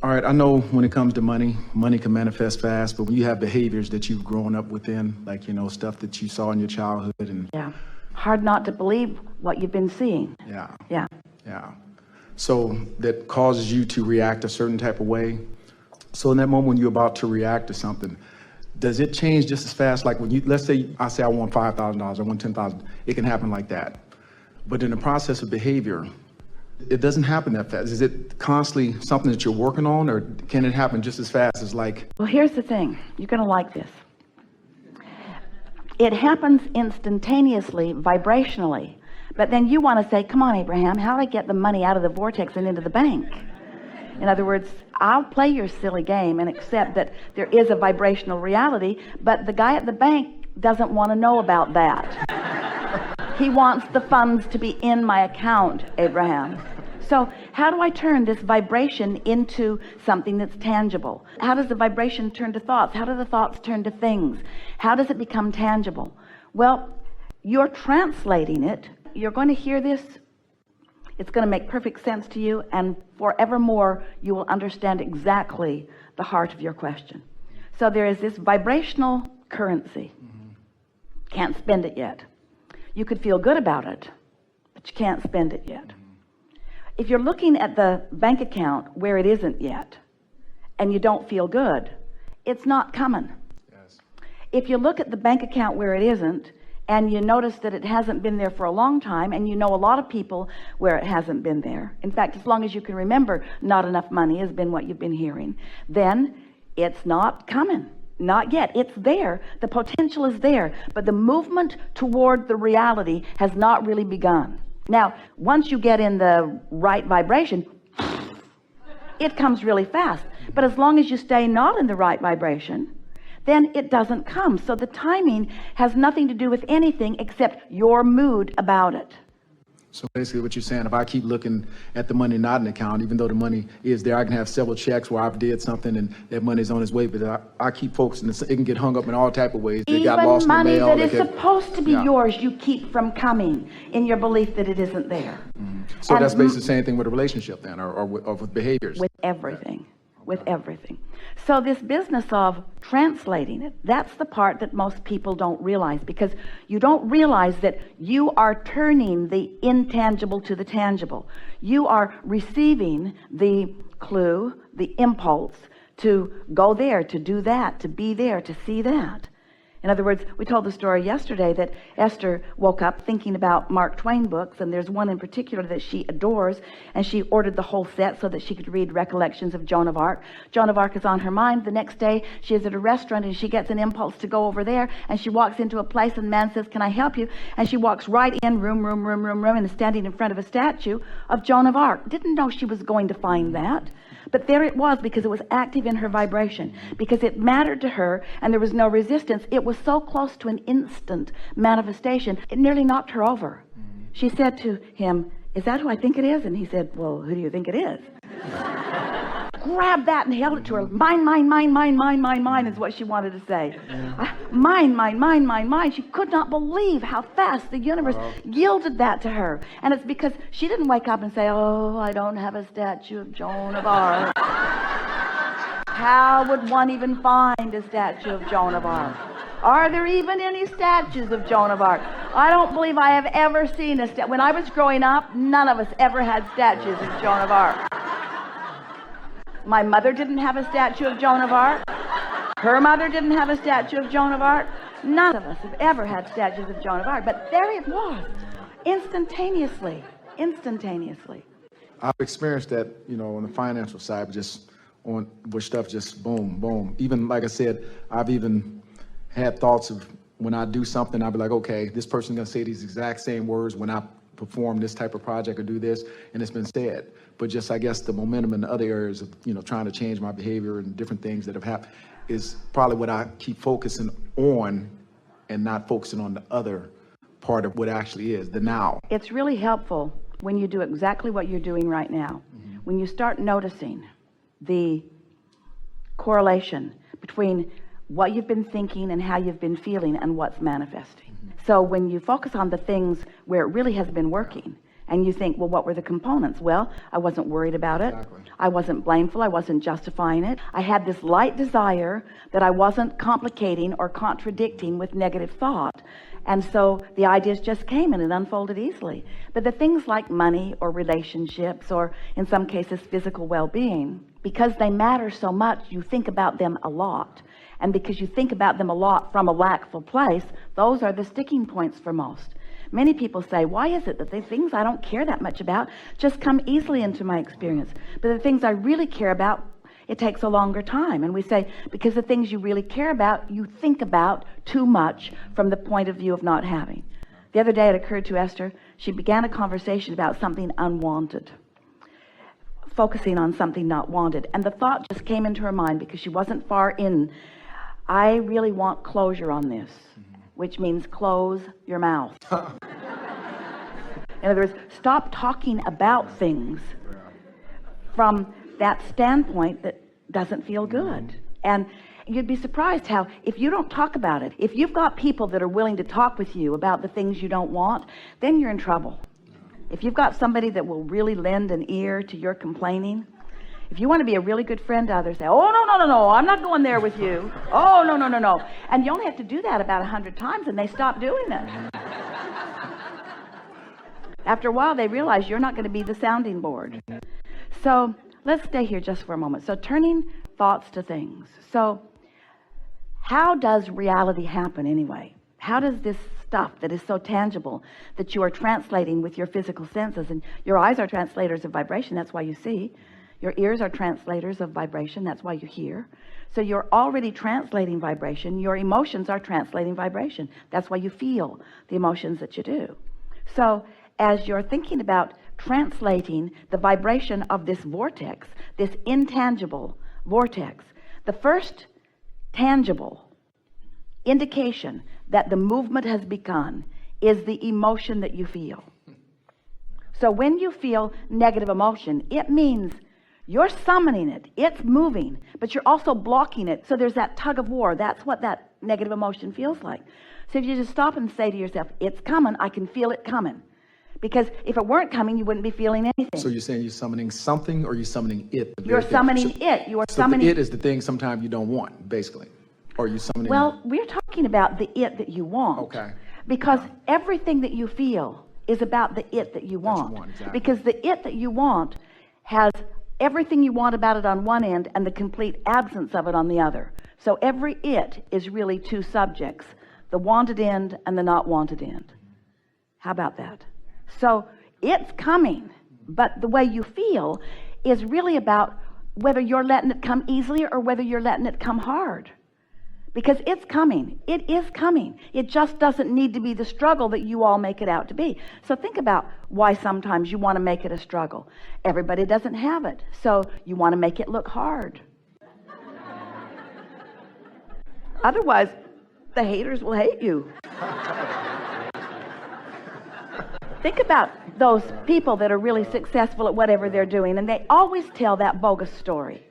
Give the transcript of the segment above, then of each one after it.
All right, I know when it comes to money, money can manifest fast, but when you have behaviors that you've grown up within, like, stuff that you saw in your childhood and Yeah. Hard not to believe what you've been seeing. yeah, Yeah. yeah. So that causes you to react a certain type of way. So in that moment when you're about to react to something, does it change just as fast? Like when let's say I want $5,000, I want 10,000, it can happen like that. But in the process of behavior, it doesn't happen that fast. Is it constantly something that you're working on, or can it happen just as fast as like? Well, here's the thing. You're going to like this. It happens instantaneously, vibrationally. But then you want to say, come on, Abraham, how do I get the money out of the vortex and into the bank? In other words, I'll play your silly game and accept that there is a vibrational reality, but the guy at the bank doesn't want to know about that. He wants the funds to be in my account, Abraham. So how do I turn this vibration into something that's tangible? How does the vibration turn to thoughts? How do the thoughts turn to things? How does it become tangible? Well, you're translating it. You're going to hear this. It's going to make perfect sense to you, and forevermore you will understand exactly the heart of your question. So there is this vibrational currency. Can't spend it yet. You could feel good about it, but you can't spend it yet. If you're looking at the bank account where it isn't yet, and you don't feel good, it's not coming. Yes. If you look at the bank account where it isn't, and you notice that it hasn't been there for a long time, and you know a lot of people where it hasn't been there. In fact, as long as you can remember, not enough money has been what you've been hearing. Then it's not coming. Not yet. It's there. The potential is there, but the movement toward the reality has not really begun. Now, once you get in the right vibration, it comes really fast. But as long as you stay not in the right vibration, then it doesn't come. So the timing has nothing to do with anything except your mood about it. So basically what you're saying, if I keep looking at the money not in the account, even though the money is there, I can have several checks where I've did something and that money's on its way, but I keep focusing. It can get hung up in all type of ways. It got lost Even in the money mail. that is supposed to be yours, you keep from coming in your belief that it isn't there. So And that's basically the same thing with a relationship then, or with behaviors. With everything. With everything. So this business of translating it, that's the part that most people don't realize, because you don't realize that you are turning the intangible to the tangible. You are receiving the clue, the impulse to go there, to do that, to be there, to see that. In other words, we told the story yesterday that Esther woke up thinking about Mark Twain books, and there's one in particular that she adores, and she ordered the whole set so that she could read Recollections of Joan of Arc. Joan of Arc is on her mind. The next day, she is at a restaurant, and she gets an impulse to go over there, and she walks into a place, and the man says, "Can I help you?" And she walks right in, room, and is standing in front of a statue of Joan of Arc. Didn't know she was going to find that. But there it was, because it was active in her vibration, because it mattered to her, and there was no resistance. It was so close to an instant manifestation, it nearly knocked her over. She said to him, "Is that who I think it is?" And he said, "Well, who do you think it is?" Grabbed that and held it to her. Mine is what she wanted to say. Mine. She could not believe how fast the universe yielded that to her. And it's because she didn't wake up and say, "Oh, I don't have a statue of Joan of Arc." How would one even find a statue of Joan of Arc? Are there even any statues of Joan of Arc? I don't believe I have ever seen a statue. When I was growing up, none of us ever had statues of Joan of Arc. My mother didn't have a statue of Joan of Arc. Her mother didn't have a statue of Joan of Arc. None of us have ever had statues of Joan of Arc. But there it was, instantaneously. I've experienced that, on the financial side, just on where stuff just boom. Even like I said, I've even had thoughts of when I do something, I'll be like, okay, this person's gonna say these exact same words when I perform this type of project or do this, and it's been said. But just, I guess, the momentum in the other areas of, trying to change my behavior and different things that have happened is probably what I keep focusing on and not focusing on the other part of what actually is, the now. It's really helpful when you do exactly what you're doing right now. When you start noticing the correlation between what you've been thinking and how you've been feeling and what's manifesting. So when you focus on the things where it really has been working, And you think, well, what were the components? Well, I wasn't worried about it. Exactly. I wasn't blameful. I wasn't justifying it. I had this light desire that I wasn't complicating or contradicting with negative thought. And so the ideas just came and it unfolded easily. But the things like money or relationships, or in some cases physical well-being, because they matter so much, you think about them a lot. And because you think about them a lot from a lackful place, those are the sticking points for most. Many people say, why is it that the things I don't care that much about just come easily into my experience? But the things I really care about, it takes a longer time. And we say, because the things you really care about, you think about too much from the point of view of not having. The other day it occurred to Esther, she began a conversation about something unwanted, focusing on something not wanted. And the thought just came into her mind because she wasn't far in. I really want closure on this, which means close your mouth. In other words, stop talking about things from that standpoint that doesn't feel good. And you'd be surprised how, if you don't talk about it, if you've got people that are willing to talk with you about the things you don't want, then you're in trouble. If you've got somebody that will really lend an ear to your complaining, if you want to be a really good friend to others, say, oh, no, I'm not going there with you. Oh, no. And you only have to do that about 100 times and they stop doing it. After a while, they realize you're not going to be the sounding board. So let's stay here just for a moment. So turning thoughts to things. So how does reality happen anyway? How does this stuff that is so tangible that you are translating with your physical senses, and your eyes are translators of vibration, that's why you see. Your ears are translators of vibration, that's why you hear. So you're already translating vibration. Your emotions are translating vibration. That's why you feel the emotions that you do. So as you're thinking about translating the vibration of this vortex, this intangible vortex, the first tangible indication that the movement has begun is the emotion that you feel. So when you feel negative emotion, it means you're summoning it, it's moving, but you're also blocking it. So there's that tug of war. That's what that negative emotion feels like. So if you just stop and say to yourself, it's coming, I can feel it coming. Because if it weren't coming, you wouldn't be feeling anything. So you're saying you're summoning something, or you're summoning it? You're summoning it. You are summoning it is the thing sometimes you don't want, basically. Or you summoning... Well, we're talking about the it that you want. Okay. Because everything that you feel is about the it that you want. Exactly. Because the it that you want has everything you want about it on one end and the complete absence of it on the other. So every it is really two subjects, the wanted end and the not wanted end. How about that? So it's coming, but the way you feel is really about whether you're letting it come easily or whether you're letting it come hard. Because it's coming. It is coming. It just doesn't need to be the struggle that you all make it out to be. So think about why sometimes you want to make it a struggle. Everybody doesn't have it. So you want to make it look hard. Otherwise, the haters will hate you. Think about those people that are really successful at whatever they're doing, and they always tell that bogus story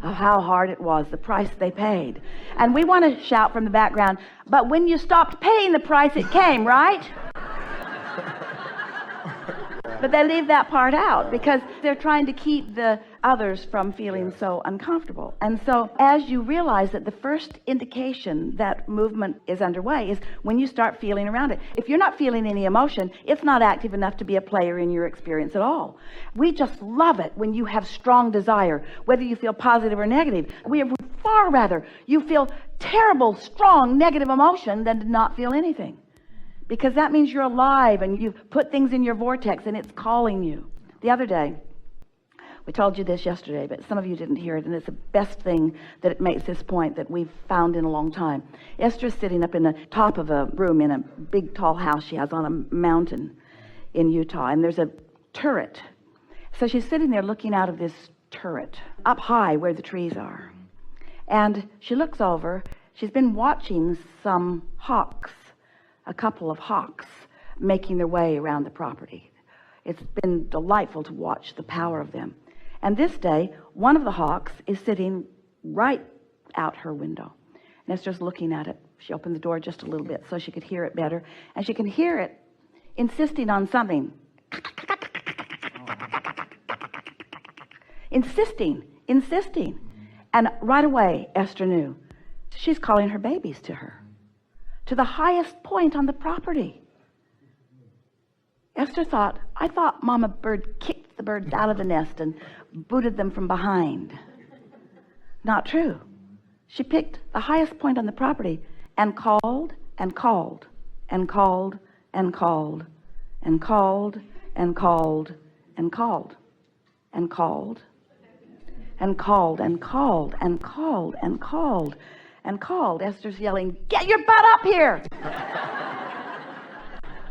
of how hard it was, the price they paid. And we want to shout from the background, but when you stopped paying the price, it came, right? But they leave that part out because they're trying to keep the others from feeling so uncomfortable. And so as you realize that the first indication that movement is underway is when you start feeling around it. If you're not feeling any emotion, it's not active enough to be a player in your experience at all. We just love it when you have strong desire, whether you feel positive or negative. We would far rather you feel terrible, strong, negative emotion than to not feel anything. Because that means you're alive and you've put things in your vortex and it's calling you. The other day, we told you this yesterday, but some of you didn't hear it, and it's the best thing that it makes this point that we've found in a long time. Esther's sitting up in the top of a room in a big tall house she has on a mountain in Utah, and there's a turret. So she's sitting there looking out of this turret up high where the trees are. And she looks over, she's been watching some hawks, a couple of hawks making their way around the property. It's been delightful to watch the power of them. And this day, one of the hawks is sitting right out her window. And Esther's looking at it. She opened the door just a little bit so she could hear it better. And she can hear it insisting on something. insisting. And right away, Esther knew. She's calling her babies to her, to the highest point on the property. Esther thought, I thought Mama Bird kicked the birds out of the nest and booted them from behind. Not true. She picked the highest point on the property and called and called and called and called and called and called and called and called and called and called and called and called and called. Esther's yelling, get your butt up here.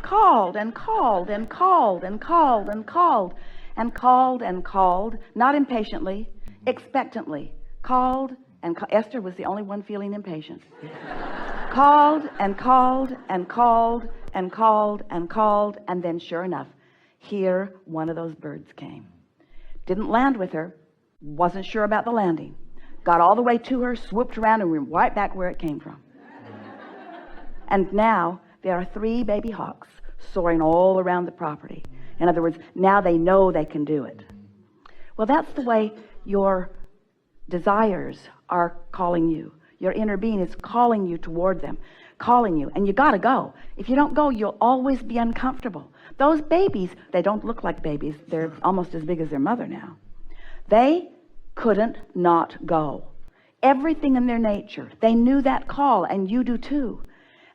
Called and called and called and called and called and called and called, not impatiently, expectantly. Called and Esther was the only one feeling impatient. Called and called and called and called and called, and then sure enough, here one of those birds came. Didn't land with her, wasn't sure about the landing. Got all the way to her, swooped around, and went right back where it came from. And now there are 3 baby hawks soaring all around the property. In other words, now they know they can do it. Well, that's the way your desires are calling you. Your inner being is calling you toward them, calling you, and you got to go. If you don't go, you'll always be uncomfortable. Those babies, they don't look like babies. They're almost as big as their mother now. They couldn't not go. Everything in their nature, they knew that call, and you do too.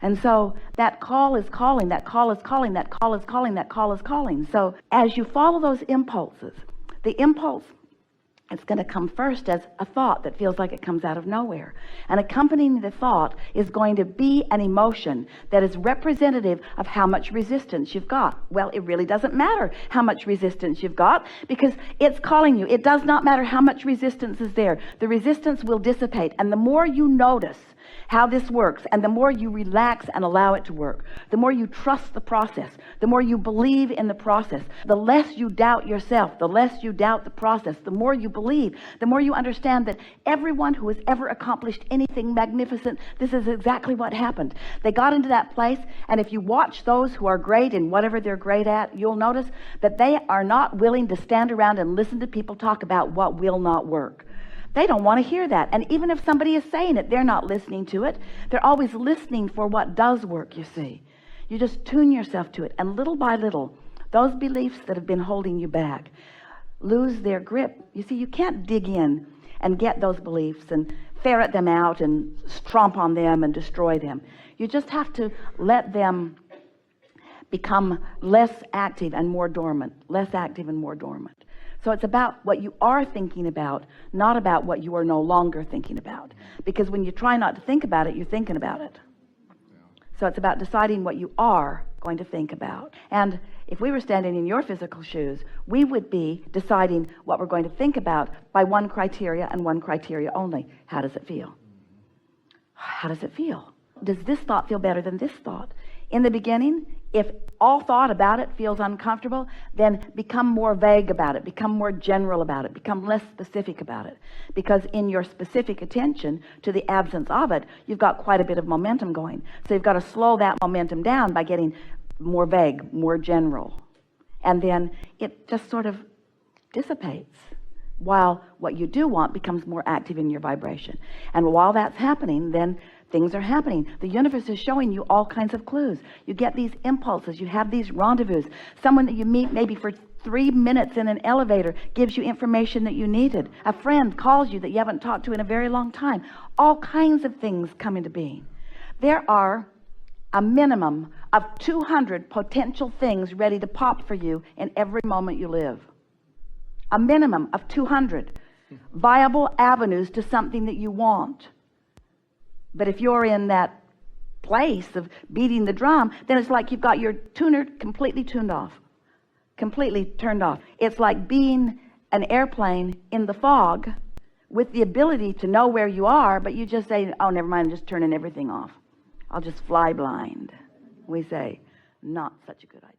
And so that call is calling, that call is calling, that call is calling, that call is calling. So as you follow those impulses, the impulse, it's going to come first as a thought that feels like it comes out of nowhere. And accompanying the thought is going to be an emotion that is representative of how much resistance you've got. Well, it really doesn't matter how much resistance you've got because it's calling you. It does not matter how much resistance is there. The resistance will dissipate. And the more you notice how this works, and the more you relax and allow it to work, the more you trust the process, the more you believe in the process, the less you doubt yourself, the less you doubt the process, the more you believe, the more you understand that everyone who has ever accomplished anything magnificent, this is exactly what happened. They got into that place, and if you watch those who are great in whatever they're great at, you'll notice that they are not willing to stand around and listen to people talk about what will not work. They don't want to hear that. And even if somebody is saying it, they're not listening to it. They're always listening for what does work, you see. You just tune yourself to it. And little by little, those beliefs that have been holding you back lose their grip. You see, you can't dig in and get those beliefs and ferret them out and stomp on them and destroy them. You just have to let them become less active and more dormant, less active and more dormant. So it's about what you are thinking about, not about what you are no longer thinking about. Because when you try not to think about it, you're thinking about it. So it's about deciding what you are going to think about. And if we were standing in your physical shoes, we would be deciding what we're going to think about by one criteria and one criteria only. How does it feel? How does it feel? Does this thought feel better than this thought? In the beginning, if all thought about it feels uncomfortable, then become more vague about it, become more general about it, become less specific about it. Because in your specific attention to the absence of it, you've got quite a bit of momentum going. So you've got to slow that momentum down by getting more vague, more general. And then it just sort of dissipates, while what you do want becomes more active in your vibration. And while that's happening, then things are happening. The universe is showing you all kinds of clues. You get these impulses. You have these rendezvous. Someone that you meet maybe for 3 minutes in an elevator gives you information that you needed. A friend calls you that you haven't talked to in a very long time. All kinds of things come into being. There are a minimum of 200 potential things ready to pop for you in every moment you live. A minimum of 200 viable avenues to something that you want. But if you're in that place of beating the drum, then it's like you've got your tuner completely tuned off, completely turned off. It's like being an airplane in the fog with the ability to know where you are, but you just say, oh, never mind, I'm just turning everything off. I'll just fly blind. We say, not such a good idea.